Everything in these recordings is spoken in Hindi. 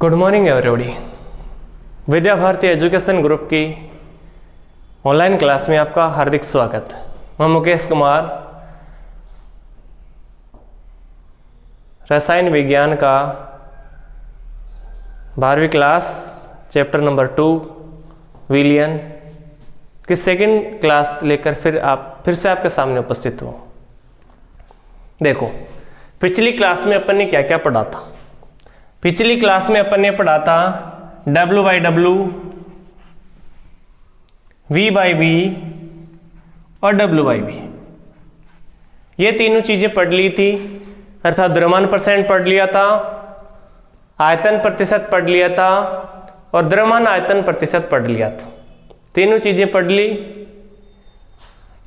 Good morning everybody. Vidya Bharati education group की ऑनलाइन क्लास में आपका हार्दिक स्वागत। मैं मुकेश कुमार, रसायन विज्ञान का 12वीं क्लास चैप्टर नंबर 2 विलियन की सेकंड क्लास लेकर फिर से आपके सामने उपस्थित हूँ। देखो, पिछली क्लास में अपन ने क्या क्या पढ़ा था। पिछली क्लास में अपन ने पढ़ा था W/W, V/V और W/V। ये तीनों चीजें पढ़ ली थी, अर्थात द्रव्यमान परसेंट पढ़ लिया था, आयतन प्रतिशत पढ़ लिया था और द्रव्यमान आयतन प्रतिशत पढ़ लिया था। तीनों चीजें पढ़ ली।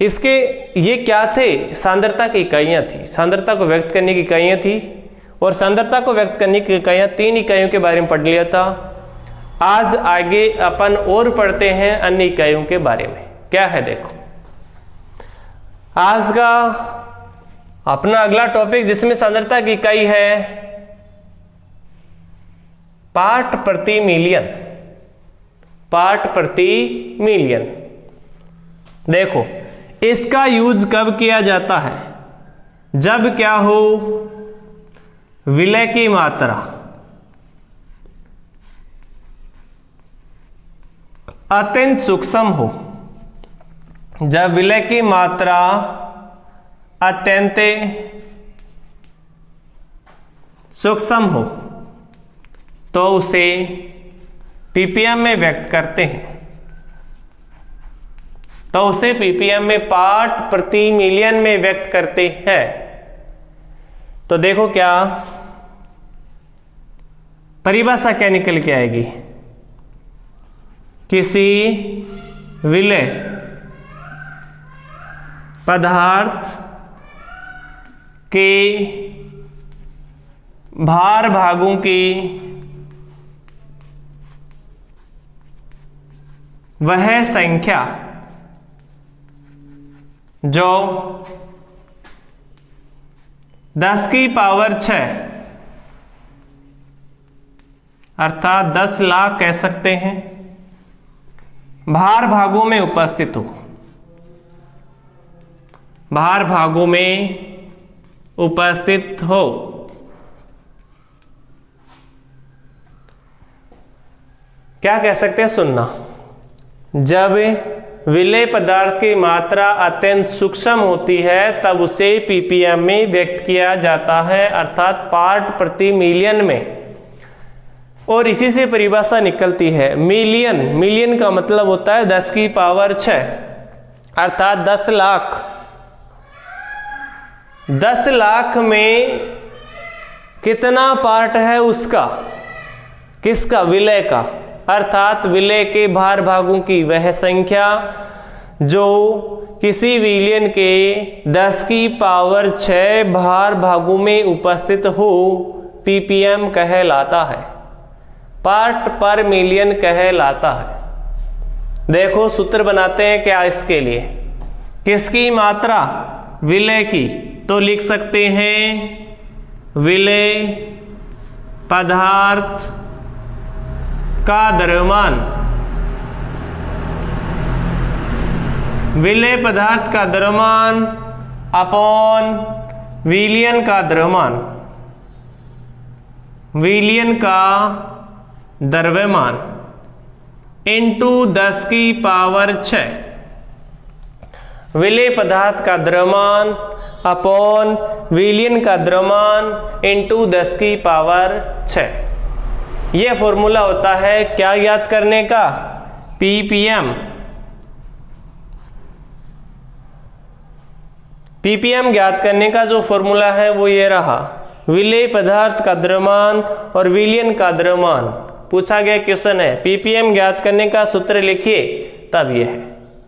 इसके ये क्या थे? सांद्रता की इकाइयां थी, सांद्रता को व्यक्त करने की इकाइयां थी और सांद्रता को व्यक्त करने की इकाइयां 3 इकाइयों के बारे में पढ़ लिया था। आज आगे अपन और पढ़ते हैं अन्य इकाइयों के बारे में। क्या है देखो, आज का अपना अगला टॉपिक जिसमें सांद्रता की इकाई है पार्ट प्रति मिलियन। पार्ट प्रति मिलियन। देखो, इसका यूज कब किया जाता है? जब क्या हो, विलय की मात्रा अत्यंत सूक्ष्म हो। जब विलय की मात्रा अत्यंत सूक्ष्म हो तो उसे पीपीएम में व्यक्त करते हैं। तो उसे पीपीएम में पार्ट प्रति मिलियन में व्यक्त करते हैं। तो देखो क्या परिभाषा क्या निकल के आएगी? किसी विलय पदार्थ के भार भागों की वह संख्या जो 10 की पावर 6 अर्थात 10 लाख कह सकते हैं, भार भागों में उपस्थित हो। भार भागों में उपस्थित हो। क्या कह सकते हैं? सुनना। जब विलय पदार्थ की मात्रा अत्यंत सूक्ष्म होती है तब उसे पीपीएम में व्यक्त किया जाता है, अर्थात पार्ट प्रति मिलियन में। और इसी से परिभाषा निकलती है मिलियन। मिलियन का मतलब होता है 10 की पावर 6 अर्थात 10 लाख। 10 लाख में कितना पार्ट है उसका? किसका? विलय का। अर्थात विलय के भार भागों की वह संख्या जो किसी विलयन के 10 की पावर 6 भार भागों में उपस्थित हो, पीपीएम कहलाता है, पार्ट पर मिलियन कहलाता है। देखो, सूत्र बनाते हैं क्या इसके लिए? किसकी मात्रा? विलय की। तो लिख सकते हैं विलय पदार्थ का द्रव्यमान। विलय पदार्थ का द्रव्यमान अपॉन विलयन का द्रव्यमान। विलयन का द्रव्यमान इंटू 10 की पावर 6। विलय पदार्थ का द्रव्यमान अपॉन विलयन का द्रव्यमान इंटू 10 की पावर 6। यह फॉर्मूला होता है क्या ज्ञात करने का? पीपीएम। पीपीएम ज्ञात करने का जो फॉर्मूला है वो ये रहा, विलय पदार्थ का द्रव्यमान और विलयन का द्रव्यमान। पूछा गया क्वेश्चन है पीपीएम ज्ञात करने का सूत्र लिखिए, तब यह है।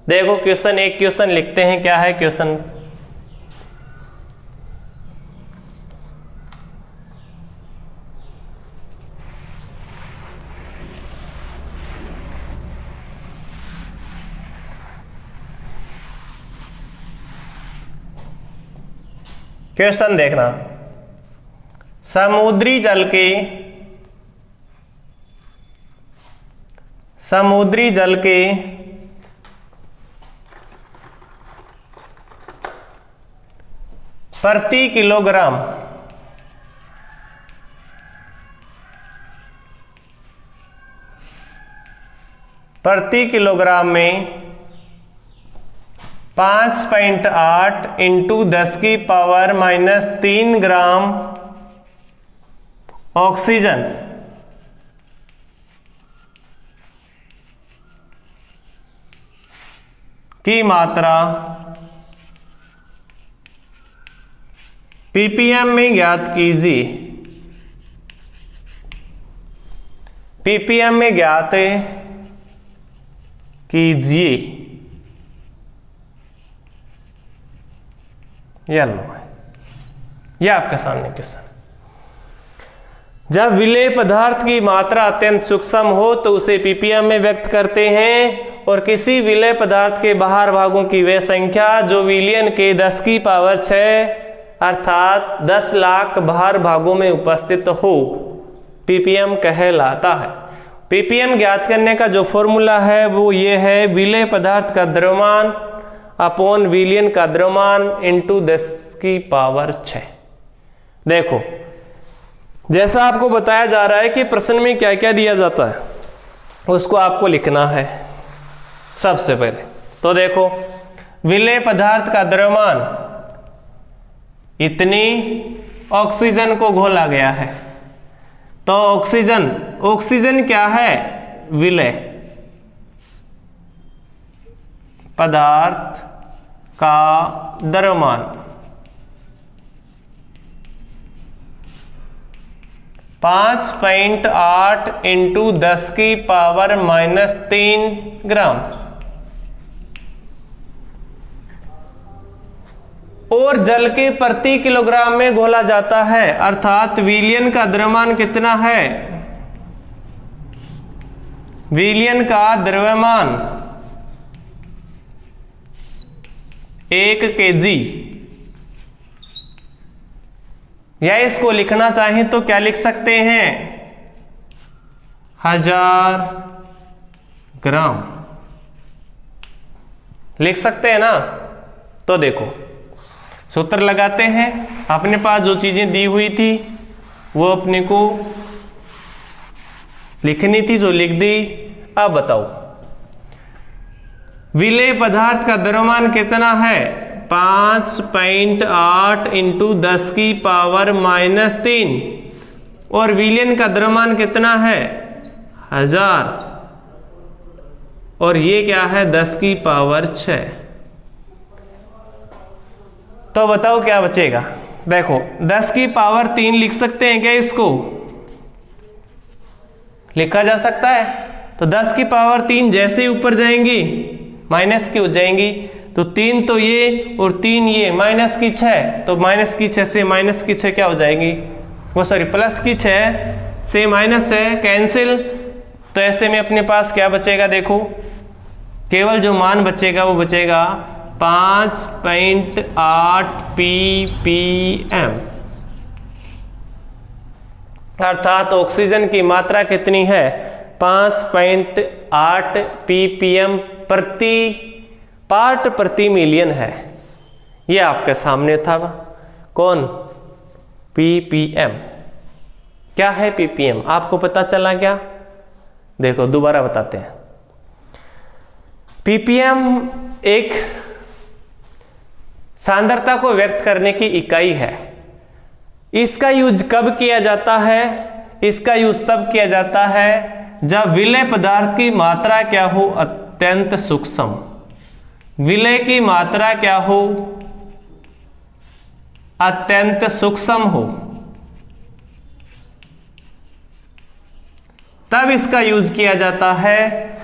देखो क्वेश्चन, एक क्वेश्चन लिखते हैं। क्या है क्वेश्चन? क्वेश्चन देखना, समुद्री जल के समुद्री जल के प्रति किलोग्राम में 5.8 इंटू 10⁻³ ग्राम ऑक्सीजन की मात्रा पीपीएम में ज्ञात कीजिए। पीपीएम में ज्ञात कीजिए। यह आपके सामने क्वेश्चन। जब विलेय पदार्थ की मात्रा अत्यंत सूक्ष्म हो तो उसे पीपीएम में व्यक्त करते हैं, और किसी विलेय पदार्थ के बाहर भागों की वह संख्या जो विलयन के 10⁶ अर्थात 10 लाख बाहर भागों में उपस्थित हो पीपीएम कहलाता है। पीपीएम ज्ञात करने का जो फॉर्मूला है वो ये है, विलेय पदार्थ का द्रव्यमान अपॉन विलयन का द्रव्यमान इंटू 10⁶। देखो, जैसा आपको बताया जा रहा है कि प्रश्न में क्या क्या दिया जाता है उसको आपको लिखना है सबसे पहले। तो देखो, विलेय पदार्थ का द्रव्यमान, इतनी ऑक्सीजन को घोला गया है, तो ऑक्सीजन क्या है? विलेय पदार्थ का द्रव्यमान 5.8 इंटू 10⁻³ ग्राम, और जल के प्रति किलोग्राम में घोला जाता है, अर्थात विलयन का द्रव्यमान कितना है? विलयन का द्रव्यमान 1 kg, या इसको लिखना चाहें तो क्या लिख सकते हैं? 1000 ग्राम लिख सकते हैं ना। तो देखो, सूत्र लगाते हैं। अपने पास जो चीजें दी हुई थी वो अपने को लिखनी थी, जो लिख दी। अब बताओ, विलेय पदार्थ का द्रव्यमान कितना है? 5.8 इंटू 10⁻³ और विलयन का द्रव्यमान कितना है? 1000, और ये क्या है? 10⁶। तो बताओ क्या बचेगा? देखो, 10⁻³ लिख सकते हैं क्या? इसको लिखा जा सकता है। तो 10⁻³ जैसे ही ऊपर जाएंगी माइनस की हो जाएंगी, तो 3 तो ये और 3 ये, -6, तो -6 से -6 क्या हो जाएगी? वो सॉरी, +6 से -6 कैंसिल। तो ऐसे में अपने पास क्या बचेगा? देखो, केवल जो मान बचेगा वो बचेगा 5.8 ppm, अर्थात ऑक्सीजन की मात्रा कितनी है? 5.8 ppm प्रति पार्ट प्रति मिलियन है। ये आपके सामने था। कौन? ppm। क्या है ppm? आपको पता चला क्या? देखो, दोबारा बताते हैं। ppm एक सांद्रता को व्यक्त करने की इकाई है। इसका यूज कब किया जाता है? इसका यूज तब किया जाता है जब विलेय पदार्थ की मात्रा क्या हो? अत्यंत सूक्ष्म। विलेय की मात्रा क्या हो? अत्यंत सूक्ष्म हो, तब इसका यूज किया जाता है।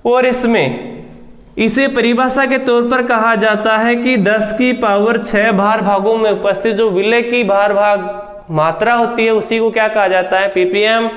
और इसमें इसे परिभाषा के तौर पर कहा जाता है कि 10⁶ भार भागों में उपस्थित जो विलेय की भार भाग मात्रा होती है उसी को क्या कहा जाता है? ppm।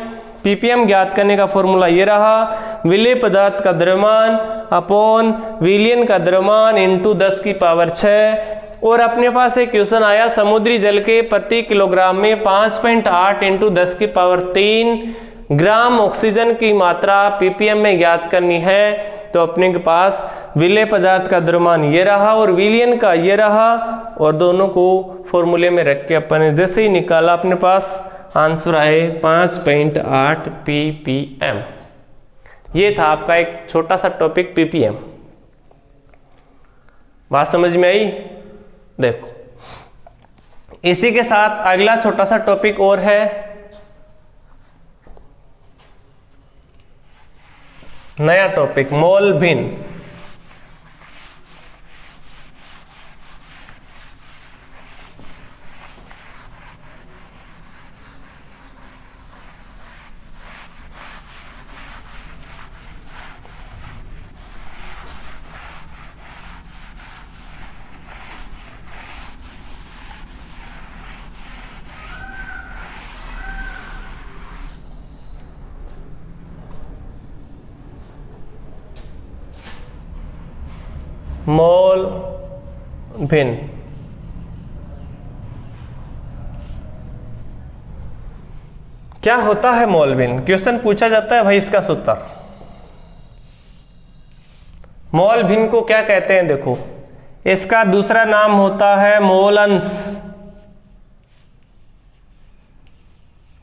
ppm ज्ञात करने का फॉर्मूला ये रहा, विलेय पदार्थ का द्रव्यमान अपॉन विलयन का द्रव्यमान इंटू 10⁶। और अपने पास एक क्वेश्चन आया, समुद्री जल के प्रति किलोग्राम में 5.8 इंटू 10⁻³ ग्राम ऑक्सीजन की मात्रा ppm में ज्ञात करनी है तो अपने के पास विलेय पदार्थ का द्रव्यमान ये रहा और विलयन का ये रहा, और दोनों को फॉर्मूले में रख के अपन ने जैसे ही निकाला अपने पास आंसर आए 5.8 ppm। ये था आपका एक छोटा सा टॉपिक ppm। बात समझ में आई? देखो इसी के साथ अगला छोटा सा टॉपिक और है, नया टॉपिक मोल भिन्न। मोल भिन्न क्या होता है? मोल भिन्न क्वेश्चन पूछा जाता है भाई, इसका सूत्र। मोल भिन्न को क्या कहते हैं? देखो इसका दूसरा नाम होता है मोल अंश,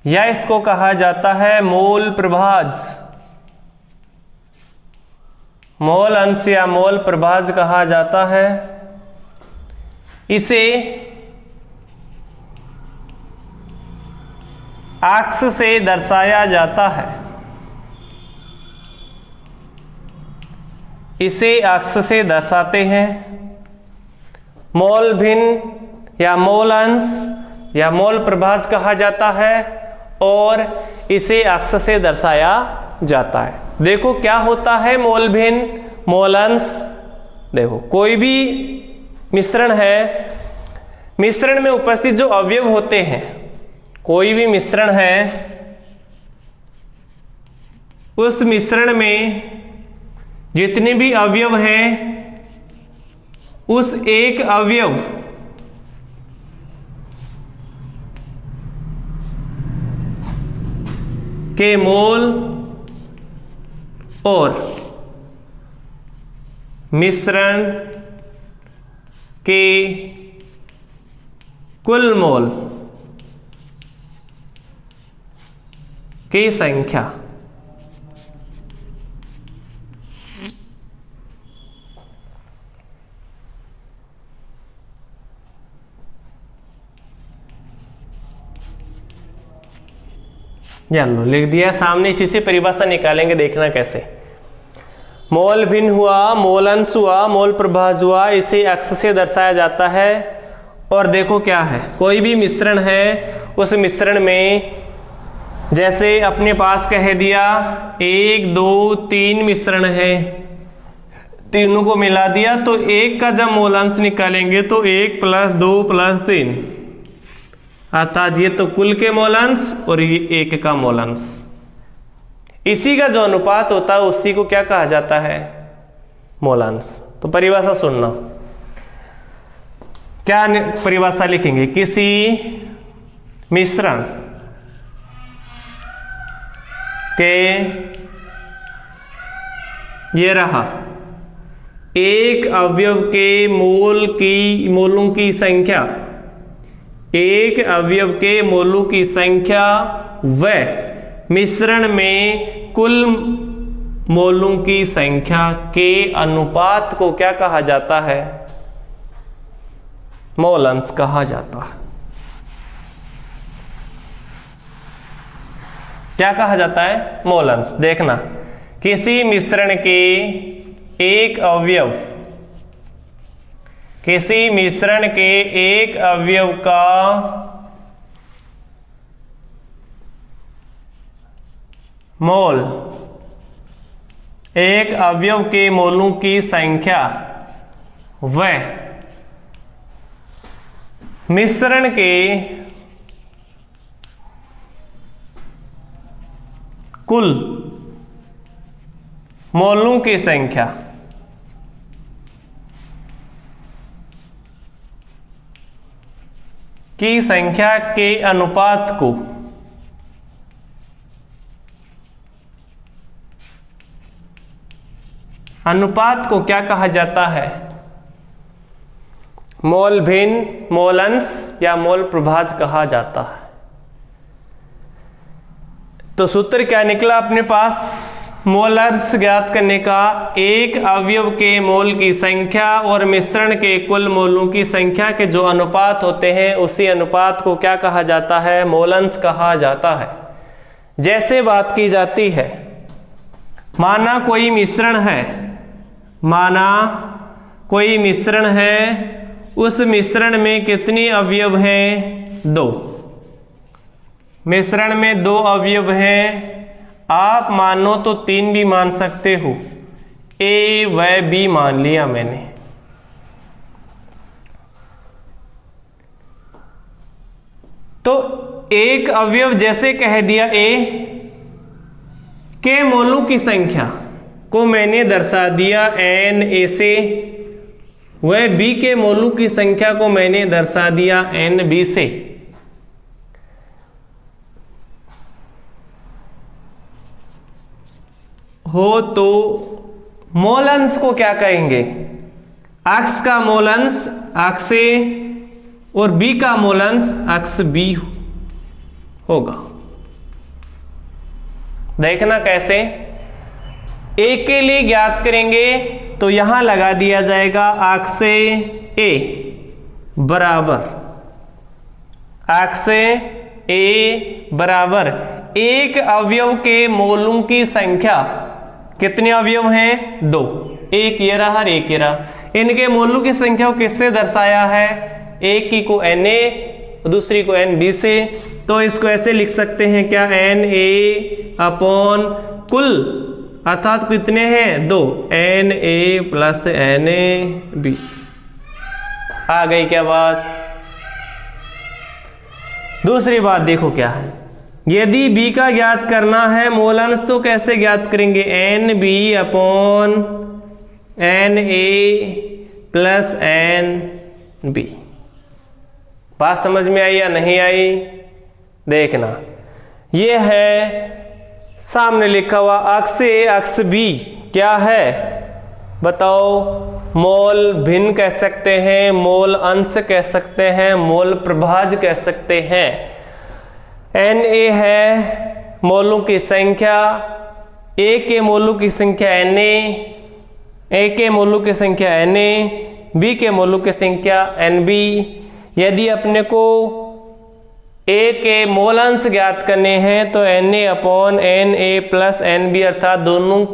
या इसको कहा जाता है मोल प्रभाज। मोल अंश या मोल प्रभाज कहा जाता है। इसे अक्ष से दर्शाया जाता है, इसे अक्ष से दर्शाते हैं। मोल भिन्न या मोल अंश या मोल प्रभाज कहा जाता है और इसे अक्ष से दर्शाया जाता है। देखो क्या होता है मोल भिन्न मोल अंश? देखो कोई भी मिश्रण है, मिश्रण में उपस्थित जो अवयव होते हैं, कोई भी मिश्रण है, उस मिश्रण में जितने भी अवयव हैं, उस एक अवयव के मोल और मिश्रण के कुल मोल की संख्या लो लिख दिया सामने। इसी से परिभाषा निकालेंगे, देखना कैसे। मोल भिन्न हुआ, मोल अंश हुआ, मोल प्रभाज हुआ, इसे अक्ष से दर्शाया जाता है। और देखो क्या है, कोई भी मिश्रण है, उस मिश्रण में जैसे अपने पास कह दिया 1 2 3 मिश्रण है, तीनों को मिला दिया तो एक का जब मोलांश निकालेंगे तो 1 + 2 + 3, अर्थात ये तो कुल के मोलांश और ये एक का मोलांश। इसी का जो अनुपात होता है उसी को क्या कहा जाता है? मोलांश। तो परिभाषा सुनना, क्या परिभाषा लिखेंगे? किसी मिश्रण के ये रहा एक अवयव के मोलों की संख्या, एक अवयव के मोलों की संख्या व मिश्रण में कुल मोलों की संख्या के अनुपात को क्या कहा जाता है? मोलांश कहा जाता है। क्या कहा जाता है? मोलांश। देखना, किसी मिश्रण के एक अवयव, किसी मिश्रण के एक अवयव का मोल, एक अवयव के मोलों की संख्या व मिश्रण के कुल मोलों की संख्या के अनुपात को अनुपात को क्या कहा जाता है? मोल भिन्न, मोल अंश या मोल प्रभाज कहा जाता है। तो सूत्र क्या निकला अपने पास? मोल अंश ज्ञात करने का, एक अवयव के मोल की संख्या और मिश्रण के कुल मोलों की संख्या के जो अनुपात होते हैं उसी अनुपात को क्या कहा जाता है? मोल अंश कहा जाता है। जैसे बात की जाती है, माना कोई मिश्रण है, माना कोई मिश्रण है, उस मिश्रण में कितने अवयव हैं? 2। मिश्रण में 2 अवयव हैं, आप मानो तो 3 भी मान सकते हो, ए व बी मान लिया मैंने। तो एक अवयव जैसे कह दिया, ए के मोलों की संख्या को मैंने दर्शा दिया एन ए से, वह बी के मोलों की संख्या को मैंने दर्शा दिया एन बी से। हो तो मोल अंश को क्या कहेंगे? अक्ष का मोल अंश अक्ष ए और बी का मोल अंश अक्ष बी होगा। देखना कैसे, ए के लिए ज्ञात करेंगे तो यहां लगा दिया जाएगा अक्ष ए बराबर, अक्ष ए बराबर एक अवयव के मोलों की संख्या, कितने अवयव हैं? 2। एक ये रहा और एक ये रहा। इनके मोलों की संख्या को किससे दर्शाया है? एक की को एन ए, दूसरी को एन बी से। तो इसको ऐसे लिख सकते हैं क्या? एन ए अपॉन कुल, अर्थात कितने हैं? 2, n A plus n A B. आ गई क्या बात? दूसरी बात देखो क्या है, यदि b का ज्ञात करना है मोल अंश तो कैसे ज्ञात करेंगे? N B upon n A plus n B. बात समझ में आई या नहीं आई? देखना, ये है सामने लिखा हुआ अक्ष ए अक्ष बी क्या है बताओ? मोल भिन्न कह सकते हैं, मोल अंश कह सकते हैं, मोल प्रभाज कह सकते हैं। एन ए है मोलों की संख्या, ए के मोलों की संख्या एन ए के मोलों की संख्या एन ए, बी के मोलों की संख्या एन बी। यदि अपने को ए के मोल अंश ज्ञात करने हैं तो n A upon n A plus n B, अर्थात दोनों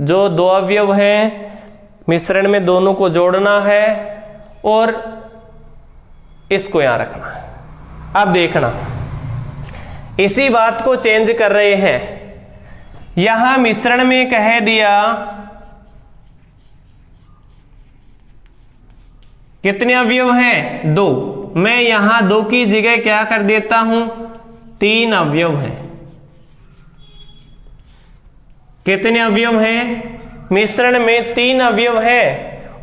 जो 2 अवयव हैं मिश्रण में दोनों को जोड़ना है और इसको यहां रखना है। अब देखना, इसी बात को चेंज कर रहे हैं, यहां मिश्रण में कह दिया कितने अवयव हैं? 2। मैं यहां 2 की जगह क्या कर देता हूं? 3 अवयव हैं। कितने अवयव हैं? मिश्रण में 3 अवयव है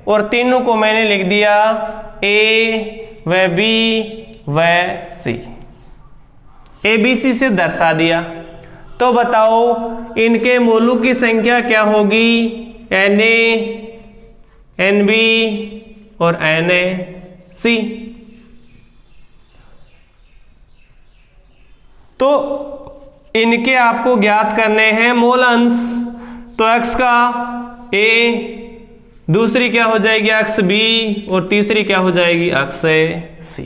और तीनों को मैंने लिख दिया ए व बी व सी, ए बी सी से दर्शा दिया। तो बताओ इनके मोलों की संख्या क्या होगी? एन ए, एन बी और एन ए सी। तो इनके आपको ज्ञात करने हैं मोल अंश। तो x का a, दूसरी क्या हो जाएगी x b और तीसरी क्या हो जाएगी x c।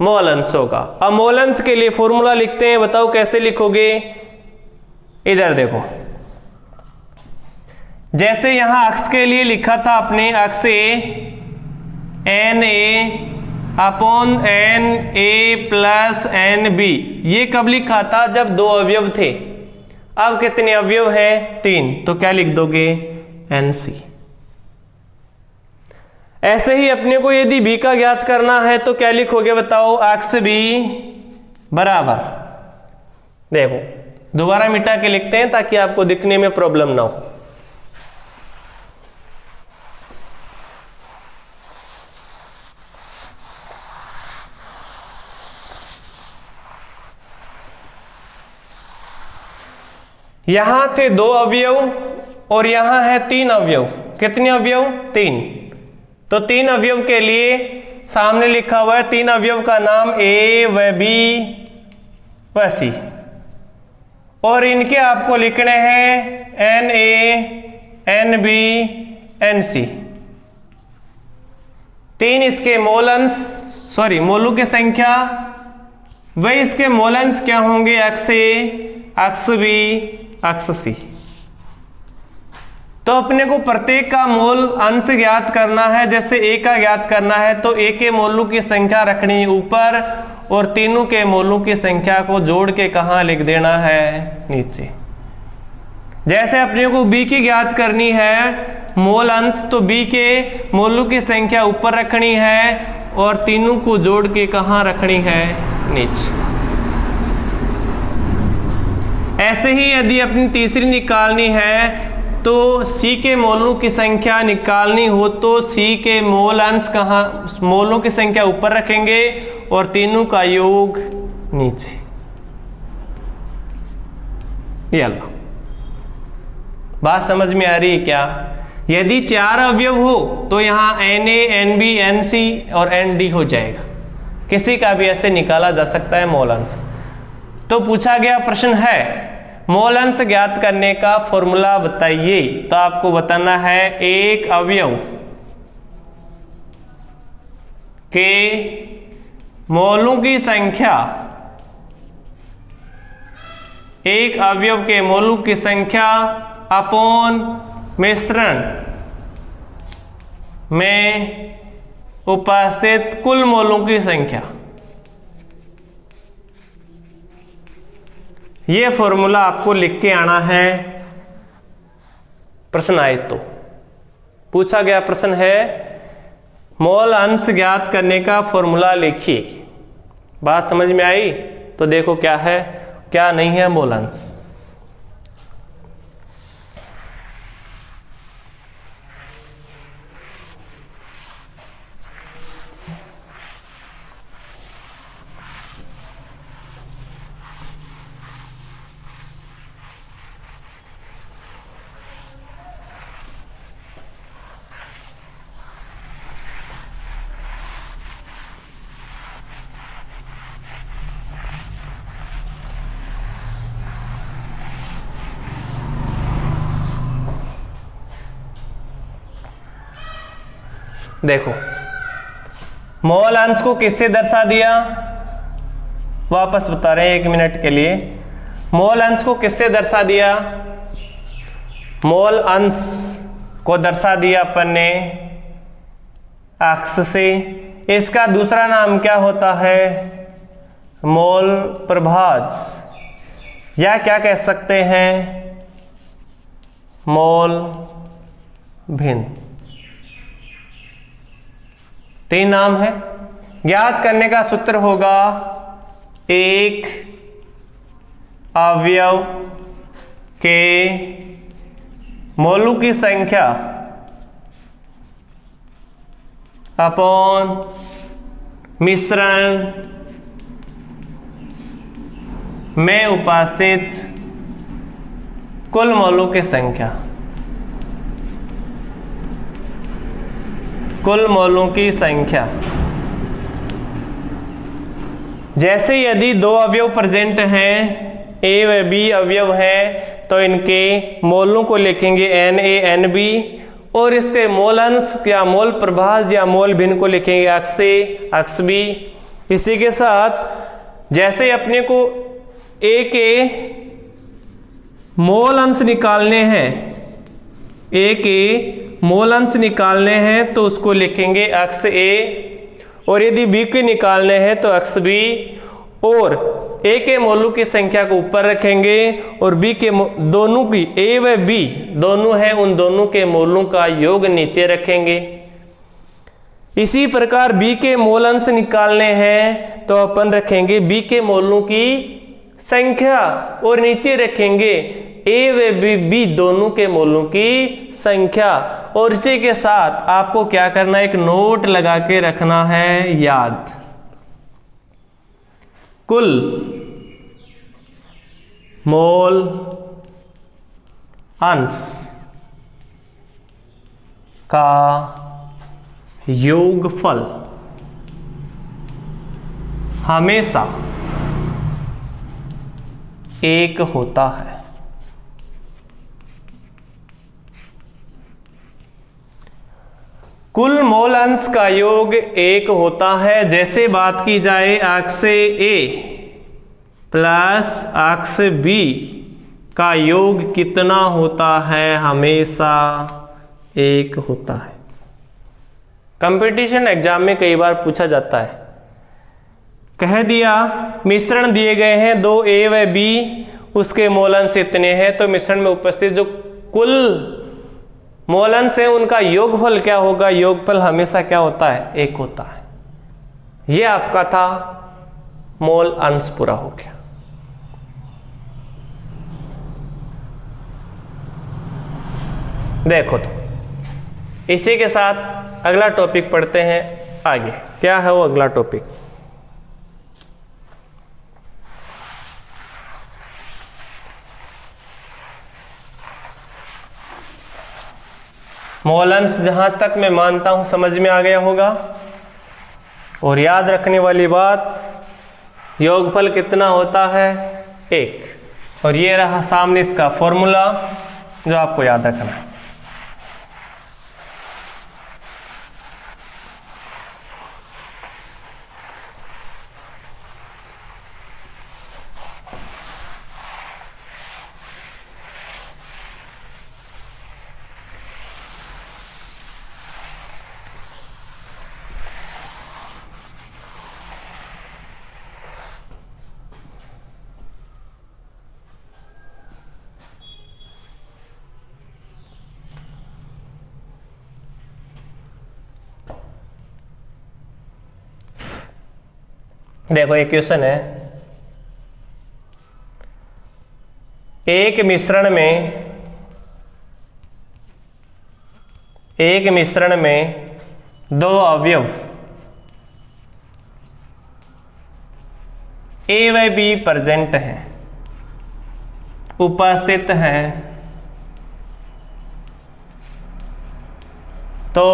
मोल अंश होगा। अब मोल अंश के लिए फॉर्मूला लिखते हैं, बताओ कैसे लिखोगे? इधर देखो, जैसे यहां x के लिए लिखा था अपने x a n A upon n A plus n B, ये कब लिखा था? जब 2 अवयव थे। अब कितने अवयव हैं? 3, तो क्या लिख दोगे? N C. ऐसे ही अपने को यदि बी का ज्ञात करना है तो क्या लिखोगे बताओ? एक्स बी बराबर, देखो दोबारा मिटा के लिखते हैं ताकि आपको दिखने में प्रॉब्लम ना हो। यहां थे 2 अवयव और यहां है 3 अवयव। कितने अवयव? 3। तो 3 अवयव के लिए सामने लिखा हुआ है 3 अवयव का नाम ए व बी व सी, और इनके आपको लिखने हैं n A n B n C. 3 इसके मोलों की संख्या, वह इसके मोलेंस क्या होंगे? एक्स ए, एक्स बी, एक्स सी। तो अपने को प्रत्येक का मोल अंश ज्ञात करना है। जैसे ए का ज्ञात करना है तो ए के मोलों की संख्या रखनी है ऊपर, और तीनों के मोलों की संख्या को जोड़ के कहाँ लिख देना है? नीचे। जैसे अपने को बी की ज्ञात करनी है मोल अंश, तो बी के मोलों की संख्या ऊपर रखनी है और तीनों को जोड़ के कहाँ रखनी है? नीचे। ऐसे ही यदि अपनी तीसरी निकालनी है तो सी के मोलों की संख्या निकालनी हो तो सी के मोल अंश कहाँ, मोलों की संख्या ऊपर रखेंगे और तीनों का योग नीचे। ये लो, बात समझ में आ रही है क्या? यदि 4 अवयव हो तो यहाँ n A, n B, n C और एन डी हो जाएगा। किसी का भी ऐसे निकाला जा सकता है मोल अंश। तो पूछा गया प्रश्न है मोल अंश ज्ञात करने का फॉर्मूला बताइए। तो आपको बताना है एक अवयव के मोलों की संख्या, एक अवयव के मोलों की संख्या अपॉन मिश्रण में उपस्थित कुल मोलों की संख्या। ये फॉर्मूला आपको लिख के आना है। प्रश्न आए तो पूछा गया प्रश्न है मोल अंश ज्ञात करने का फॉर्मूला लिखिए। बात समझ में आई? तो देखो क्या है क्या नहीं है मोल अंश। देखो मोल अंश को किससे दर्शा दिया? वापस बता रहे हैं 1 मिनट के लिए। मोल अंश को किससे दर्शा दिया? मोल अंश को दर्शा दिया अपन ने अक्ष से। इसका दूसरा नाम क्या होता है? मोल प्रभाज, या क्या कह सकते हैं? मोल भिन्न। 3 नाम है। ज्ञात करने का सूत्र होगा एक अवयव के मोलों की संख्या अपॉन मिश्रण में उपस्थित कुल मोलों की संख्या। कुल मोलों की संख्या। जैसे यदि 2 अवयव प्रेजेंट हैं, ए व बी अवयव है, तो इनके मोलों को लिखेंगे एन ए एन बी, और इसके मोल अंश या मोल प्रभाज या मोल भिन्न को लिखेंगे एक्स ए एक्स बी। इसी के साथ जैसे अपने को ए के मोल अंश निकालने हैं, ए के मोल अंश निकालने हैं तो उसको लिखेंगे एक्स ए, और यदि बी के निकालने हैं तो एक्स बी, और ए के मोलों की संख्या को ऊपर रखेंगे और बी के दोनों की, ए व बी दोनों हैं, उन दोनों के मोलों का योग नीचे रखेंगे। इसी प्रकार बी के मोल अंश निकालने हैं तो अपन रखेंगे बी के मोलों की संख्या और नीचे रखेंगे ए व बी दोनों के मोलों की संख्या। और इसी के साथ आपको क्या करना है? एक नोट लगा के रखना है याद। कुल मोल अंश का योगफल हमेशा एक होता है। कुल मोल अंश का योग एक होता है। जैसे बात की जाए अक्ष ए प्लस अक्ष बी का योग कितना होता है, हमेशा एक होता है। कंपटीशन एग्जाम में कई बार पूछा जाता है, कह दिया मिश्रण दिए गए हैं 2a व b, उसके मोल अंश इतने हैं, तो मिश्रण में उपस्थित जो कुल मोल अंश है उनका योगफल क्या होगा, योगफल हमेशा क्या होता है, एक होता है। यह आपका था मोल अंश पूरा हो गया। देखो तो इसी के साथ अगला टॉपिक पढ़ते हैं आगे। क्या है वो अगला टॉपिक? मोल अंश जहां तक मैं मानता हूं समझ में आ गया होगा। और याद रखने वाली बात, योगफल कितना होता है, एक। और ये रहा सामने इसका फॉर्मूला जो आपको याद रखना है। देखो एक क्वेश्चन है, एक मिश्रण में दो अवयव ए व बी प्रेजेंट हैं, उपस्थित हैं, तो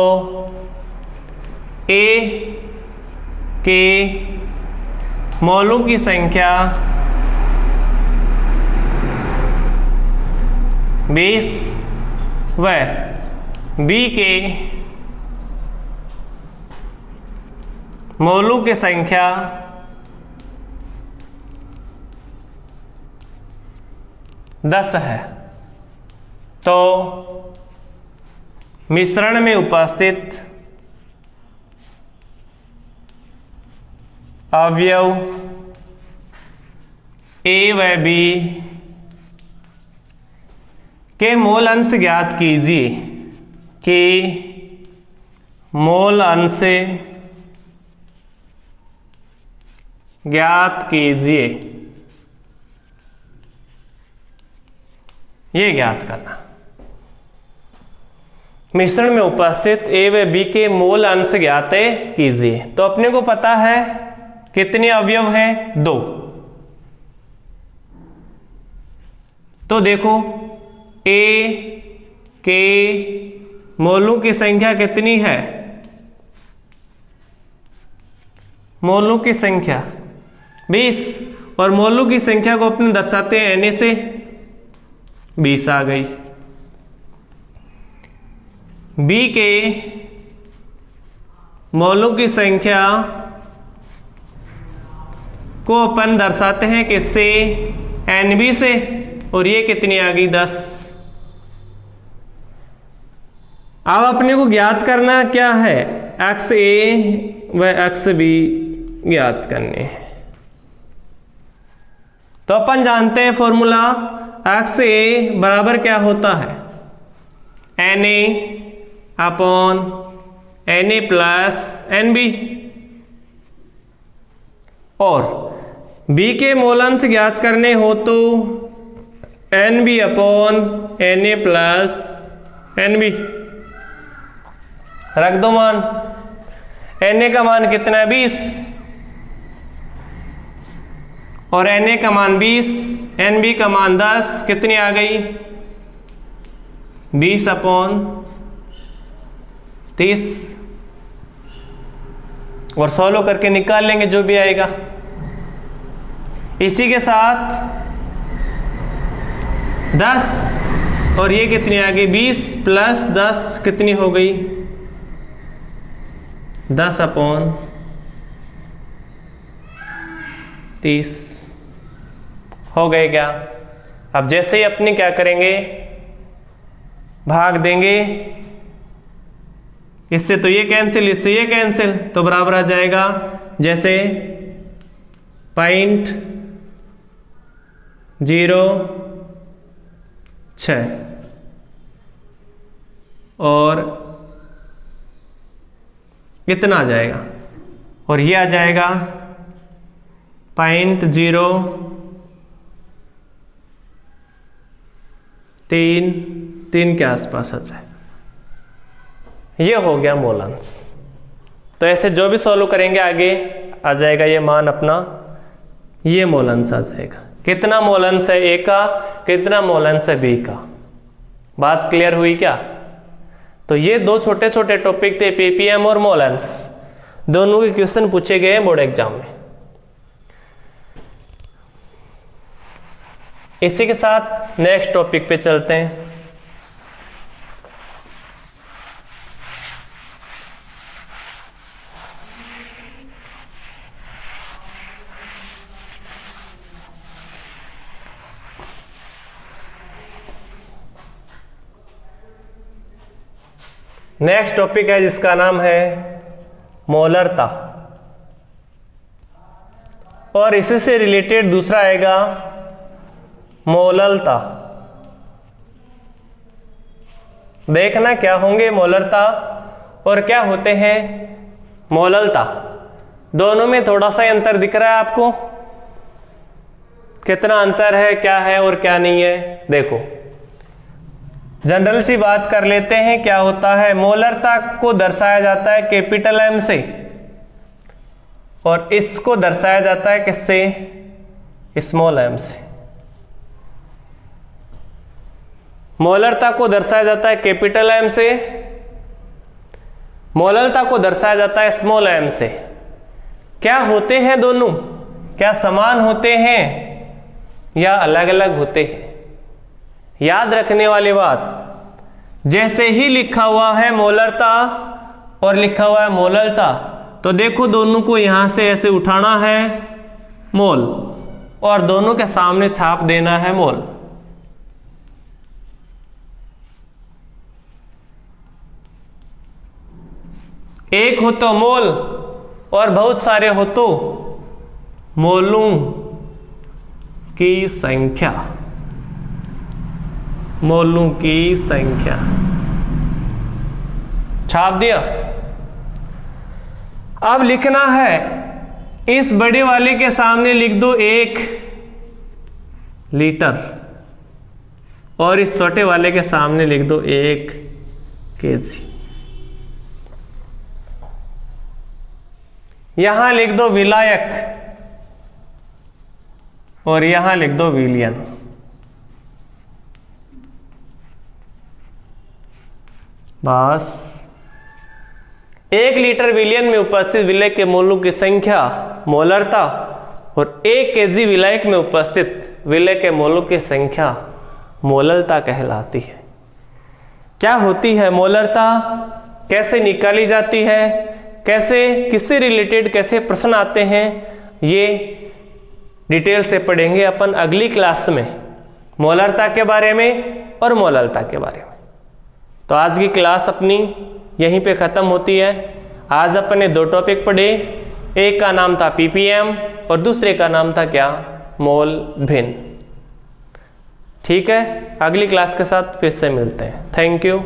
ए के मोलों की संख्या 20 व बी के मोलों की संख्या 10 है, तो मिश्रण में उपस्थित अवयव ए व बी के मोल अंश ज्ञात कीजिए, कि मोल अंश ज्ञात कीजिए। ये ज्ञात करना, मिश्रण में उपस्थित ए व बी के मोल अंश ज्ञात कीजिए। तो अपने को पता है कितने अवयव हैं, 2। तो देखो ए के मोलों की संख्या कितनी है, मोलों की संख्या 20, और मोलों की संख्या को अपने दर्शाते हैं Na से, 20 आ गई। बी के मोलों की संख्या को अपन दर्शाते हैं किससे, Nb से, और ये कितनी आ गई, 10। अब अपने को ज्ञात करना क्या है, अक्ष ए व अक्ष बी ज्ञात करने हैं। तो अपन जानते हैं फॉर्मूला, अक्ष ए बराबर क्या होता है, Na upon Na plus Nb, और B के मोल अंश ज्ञात करने हो तो Nb upon Na plus Nb। रख दो मान, Na का मान कितना है, 20, और Na का मान 20, Nb का मान 10, कितनी आ गई, 20 अपॉन 30 और सोल्व करके निकाल लेंगे जो भी आएगा। इसी के साथ 10 और ये कितनी आ गई 20 प्लस 10 कितनी हो गई 10/30 हो गए क्या। अब जैसे ही अपनी क्या करेंगे भाग देंगे, इससे तो ये कैंसिल इससे ये कैंसिल, तो बराबर आ जाएगा जैसे 0.06 और इतना आ जाएगा और ये आ जाएगा 0.3 के आसपास आ जाए। ये हो गया मोलेंस। तो ऐसे जो भी सॉल्व करेंगे आगे आ जाएगा ये मान अपना, ये मोलेंस आ जाएगा। कितना मोलेंस है ए का, कितना मोलेंस है बी का। बात क्लियर हुई क्या। तो ये दो छोटे छोटे टॉपिक थे, पीपीएम और मोलेंस, दोनों के क्वेश्चन पूछे गए बोर्ड एग्जाम में। इसी के साथ नेक्स्ट टॉपिक पे चलते हैं। नेक्स्ट टॉपिक है जिसका नाम है मोलरता, और इसी से रिलेटेड दूसरा आएगा मोललता। देखना क्या होंगे मोलरता और क्या होते हैं मोललता। दोनों में थोड़ा सा अंतर दिख रहा है आपको, कितना अंतर है, क्या है और क्या नहीं है। देखो जनरल सी बात कर लेते हैं। क्या होता है मोलरता को दर्शाया जाता है कैपिटल एम से, और इसको दर्शाया जाता है किससे, स्मॉल एम से। मोलरता को दर्शाया जाता है कैपिटल एम से, मोलरता को दर्शाया जाता है स्मॉल एम से। क्या होते हैं दोनों, क्या समान होते हैं या अलग अलग होते हैं। याद रखने वाली बात, जैसे ही लिखा हुआ है मोलरता और लिखा हुआ है मोललता, तो देखो दोनों को यहां से ऐसे उठाना है मोल, और दोनों के सामने छाप देना है मोल। एक हो तो मोल और बहुत सारे हो तो मोलों की संख्या, मोलों की संख्या। छाप दिया। अब लिखना है, इस बड़े वाले के सामने लिख दो 1 लीटर और इस छोटे वाले के सामने लिख दो 1 केजी। यहां लिख दो विलायक और यहां लिख दो विलियन। बस 1 लीटर विलियन में उपस्थित विलय के मोलों की संख्या मोलरता, और 1 केजी विलायक में उपस्थित विलय के मोलों की संख्या मोललता कहलाती है। क्या होती है मोलरता, कैसे निकाली जाती है, कैसे किससे रिलेटेड कैसे प्रश्न आते हैं, ये डिटेल से पढ़ेंगे अपन अगली क्लास में, मोलरता के बारे में और मोललता के बारे में। तो आज की क्लास अपनी यहीं पे ख़त्म होती है। आज अपन ने 2 टॉपिक पढ़े, एक का नाम था पीपीएम और दूसरे का नाम था क्या, मोल भिन्न। ठीक है, अगली क्लास के साथ फिर से मिलते हैं। Thank you.